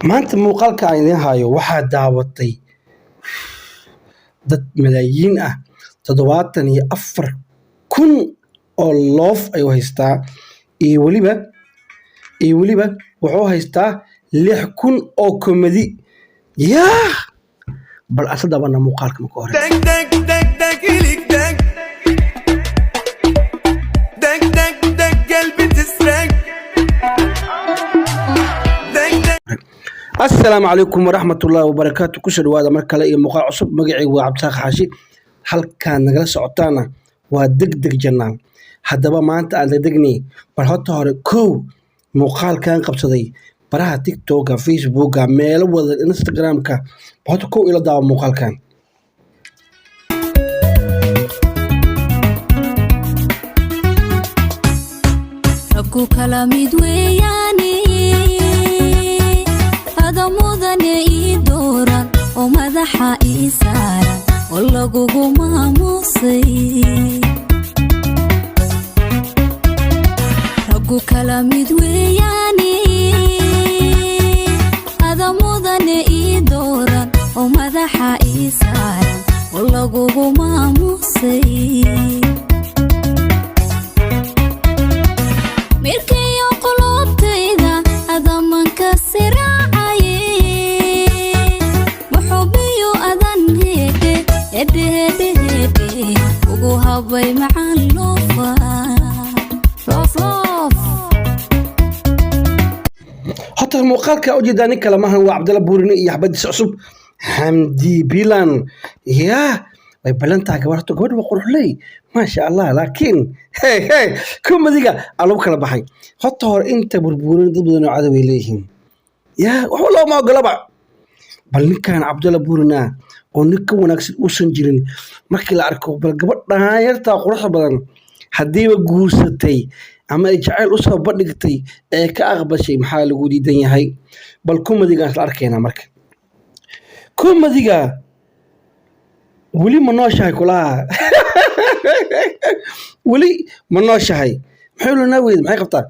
maanta muuqaalka aan idiin hayo waxaa daawatay dad malaayiin ah 74,000 oo loof ayuu haystaa iyo weliba wuxuu haystaa 6,000 oo komedi yaa bal asadabana muuqaalka marka hore السلام عليكم ورحمة الله وبركاته كسر وهذا مركله إيه مقال عصب مقعي وعبد الساق حاشي هل كان نجلس عطانا ودق جنان حدبا ما أنت على دقني برهطه هر كو مقال كان قبصدي براها تيك توك فيسبوك ميل ولا انستغرام كا بحط كو إلى دعوة مقال كان ربكو كلامي دوياني mudane ii dooran oo madaxa ii saaran oo lagugu maamusay raggu kala mid weeyaani ada mudane ii dooran oo madaxa ii saaran oo lagugu maamusay mirkayo qulubtayda ada manka sira ugu habay macaan loofa حتى المقال كأوجداني كلامها هو عبد الله بورني يا حبدي عصب حمدي بيلان يا بلان تاع قبرته قبر وقروح لي ما شاء الله لكن هي كم دقيقة الله كلا بحي حتى هو انت بربورين ضد عدو اليهم يا والله ما قلبع بل كان عبد الله بورنا oo ninka wanaagsan uusan jirin markii la arko bal gabadha yarta quruxda badan hadiiba guursatay ama ay jacayl u soo badhigtay ee ka aqbashay maxaa lagu diidan yahay bal kumadigaas la arkayna marka kumadiga wali ma nooshahay kulaha wali ma nooshahay maxay loo naweyd maxay qabtaa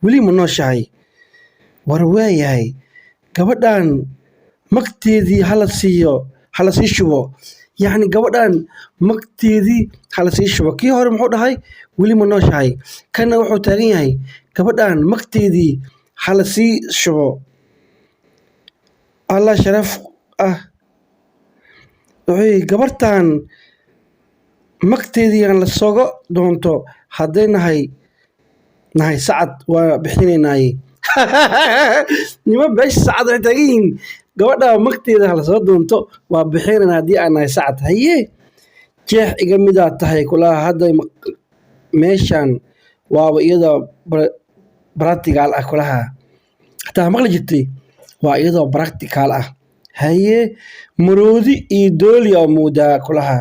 wali ma nooshahay war waayahay gabadhan magteedii hala siiyo hala sii shubo yani gabadhan magteedii hala sii shubo kii hore muxuu dhahay weli ma nooshahay kana wuxuu taagan yahay gabadhan magteedii hala sii shubo allah sharaf ah gabartan magteedii aan la soogo doonto hadday nahay sacad waa bixinaynay nima beesha sacad waxay taagan yihiin gabadha magteeda hala soo doonto waa bixinana haddii aan nahay sacad haye jeex iga midaa tahay kulaha hadda meeshan waaba iyadoo practical ah kulaha hataa maqli jirtay waa iyadoo practical ah haye maroodi iyo dooliya moodaa kulaha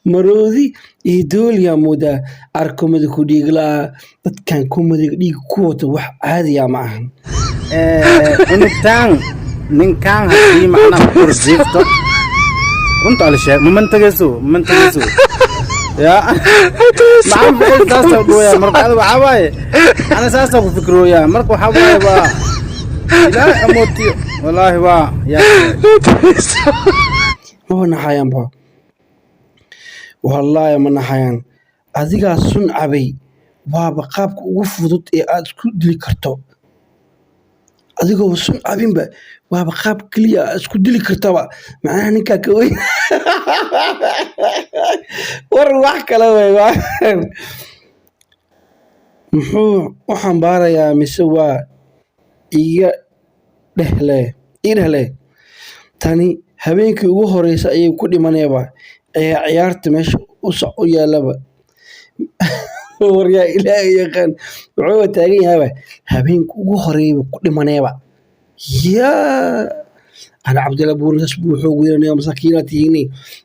maroodi iyo dooliya moodaa arkomada ku dhiiglaa dadkan kumadiga dhiig ku wata wax caadiya ma ahan ninkaan haddii macnaha kursiifto runta alsheeg mamantageeso yaa maxaan ficil saasa dhooyaa marka adiga waxaa waaye ana saasa ku fikrooyaa marka waxaa waaye waa ilaahay amootiyo wallaahi waa ma naxayaanba wallaahi ma naxayaan adigaa sun cabay waaba qaabka ugu fudud ee aad isku dili karto adigoo sun cabinba waaba qaab keliya isku dili kartaba macnaha ninkaa ka weyn war wax kale wey muxuu u xambaarayaa mise waa iga dhehle tani habeenkii ugu horeysa ayay ku dhimanayba ee ciyaarta meesha u yaalaba waryaa ilaahay yaqaan wuxuu taagan yahayba habeenka ugu horeeyba ku dhimaneeba yaa ana cabdilla buunas wuxuu weynaa masaakiinatiini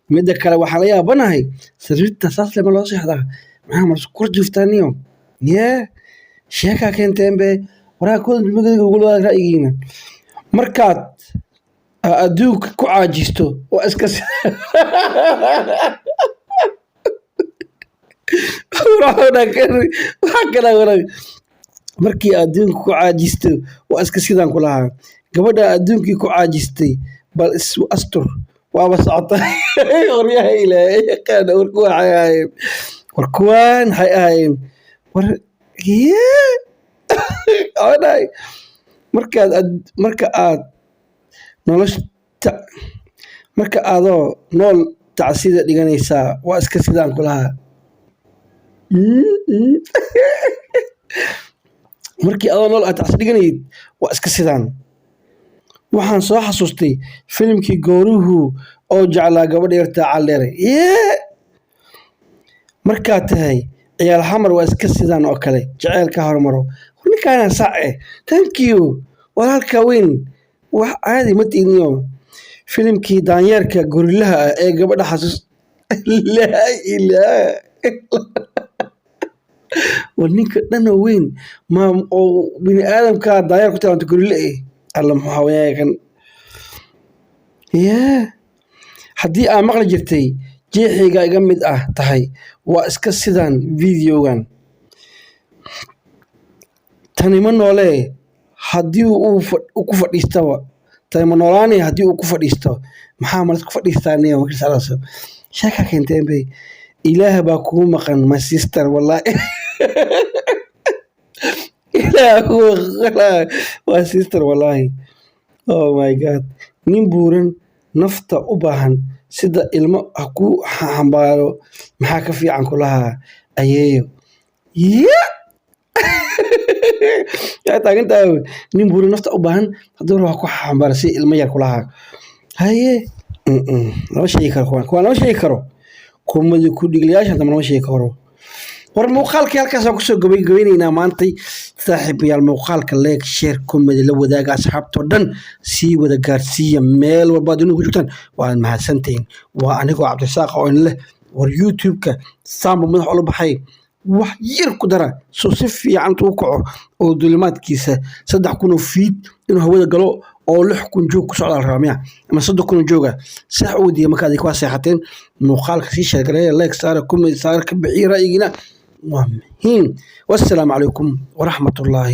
midda kale waxaa la yaabanahay sariirta saas lama loo seexdaa maxaa marsu kor jiftaaniyo yee sheekaa keenteen waraa kooda magadiga ugula ra'yigiina markaad adduunka ku caajisto oo iska markii adduunka ku caajisto waa iska sidaan ku lahaa gabadha adduunkii ku caajistay bal isu astur waaba socota waryaha ilaahay yaqaan war kuwaan waxay ahaayeen war oday marka aad nolosha marka aadoo nool tacsida dhiganaysaa waa iska sidaan ku lahaa markii adoo nool aad tacsi dhiganayd waa iska sidaan waxaan soo xasuustay filimkii gooruhu oo jeclaa gabadha yartaa caldheere markaad tahay ciyaal xamar waa iska sidaan oo kale jaceylka hormaro ninkaana sace thank you walaalka weyn wax caadi ma tiiniyo filimkii daanyeerka gorilaha ah ee gabadha xasuus laa ilaaha war ninka dhan oo weyn ma oo bini aadamka daanyeer ku taanta gorile alla maxaa weeyaan haddii aad maqli jirtay jeexayga iga mid ah tahay waa iska sidaan videogan tani ma noolee haddii uu ku fadhiistaba tani ma noolaanay haddii uu ku fadhiisto maxaa malas ku fadhiistaanaya markiisalaas sheeka keenteen bay ilaah baa kugu maqan my sister wallahi ilaah waa sister wallahi oh my god nin buuran nafta u baahan sida ilmo ha ku xambaaro maxaa ka fiican ku lahaa ayeeyo yaa taagantaa nin buuran nafta u baahan hadduu raba ku xambaaro si ilmo yar ku lahaa haye lama sheegi karo kuwaan lama sheegi karo kumadi ku dhigliyaashan lama sheegi karo war muuqaalkii halkaasaan kusoo gabaynaynaa maantay saaxiibayaal muuqaalka leeg sheer komedi la wadaaga asxaabtoo dhan sii wada gaarsiiya meel walbaad inuu ku jirtaan waad mahadsantihiin waa anigoo cabdisaaq oo in leh war youtube-ka saamba madax ula baxay wax yar ku dara soo si fiican uu kaco oo dulimaadkiisa 3,000 feet inuu hawada galo oo 6,000 joog ku socda la raamiya ama 3,000 jooga sax u wadiya markaad ku seexateen muuqaalka sii sheegareeya leeg saara komedi saara ka bixi ra'yigina مهم والسلام عليكم ورحمة الله